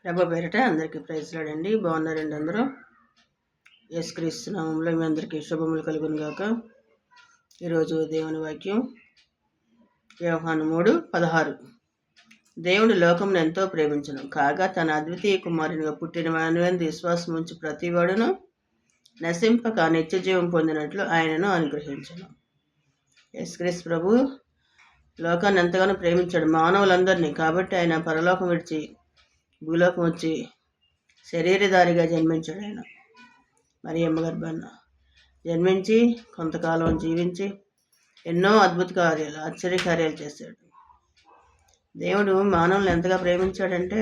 ప్రభు పేరిట అందరికీ ప్రైజ్లాడండి. బాగున్నారండి అందరూ? యేసుక్రీస్తు నామములో మీ అందరికీ శుభములు కలుగును గాక. ఈరోజు దేవుని వాక్యం యోహాను 3:16. దేవుడు లోకమును ఎంతో ప్రేమించును కాగా తన అద్వితీయ కుమారునిగా పుట్టిన వానియందు విశ్వాసం ఉంచి ప్రతివాడును నశింపక నిత్య జీవం పొందినట్లు ఆయనను అనుగ్రహించును. యేసుక్రీస్తు ప్రభు లోకాన్ని ఎంతగానో ప్రేమించాడు, మానవులందరినీ. కాబట్టి ఆయన పరలోకం విడిచి భూలోకం వచ్చి శరీరధారిగా జన్మించాడు. ఆయన మరియమ్మ గర్భాన జన్మించి కొంతకాలం జీవించి ఎన్నో అద్భుత కార్యాలు, ఆశ్చర్యకార్యాలు చేశాడు. దేవుడు మానవులను ఎంతగా ప్రేమించాడంటే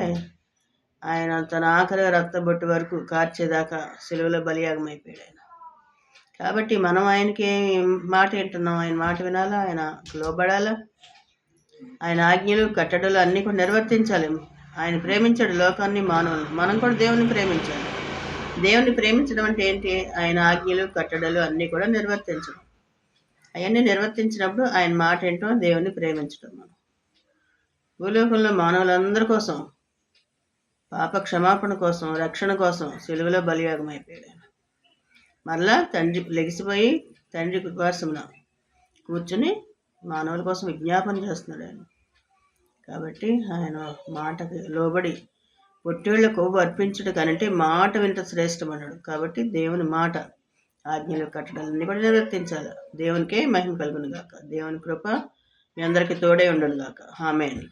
ఆయన తన ఆఖరి రక్తబొట్టు వరకు కార్చేదాకా సిలువలో బలియాగమైపోయాడు ఆయన. కాబట్టి మనం ఆయనకి మాట వింటున్నాం, ఆయన మాట వినాలా, ఆయన లోబడాలా, ఆయన ఆజ్ఞలు కట్టడలు అన్నీ కూడా నిర్వర్తించాలి. ఆయన ప్రేమించాడు లోకాన్ని, మానవులను. మనం కూడా దేవుని ప్రేమించాలి. దేవుని ప్రేమించడం అంటే ఏంటి? ఆయన ఆజ్ఞలు కట్టడలు అన్నీ కూడా నిర్వర్తించడం. అవన్నీ నిర్వర్తించినప్పుడు ఆయన మాట ఏంటో దేవుని ప్రేమించడం. మనం భూలోకంలో మానవులందరి కోసం, పాప క్షమాపణ కోసం, రక్షణ కోసం సిలువలో బలియాగం అయిపోయాడు ఆయన. మరలా తండ్రి లెగిసిపోయి తండ్రి కృపాసమున కూర్చుని మానవుల కోసం విజ్ఞాపన చేస్తున్నాడు ఆయన. కాబట్టి ఆయన మాటకి లోబడి పొట్టేళ్ల కొవ్వు అర్పించడం కనంటే మాట వింత శ్రేష్టమన్నాడు. కాబట్టి దేవుని మాట, ఆజ్ఞలు కట్టడాలన్నీ కూడా నిర్వర్తించాలి. దేవునికే మహిమ కలుగును గాక. దేవుని కృప మీ అందరికీ తోడే ఉండును గాక. ఆమేన్.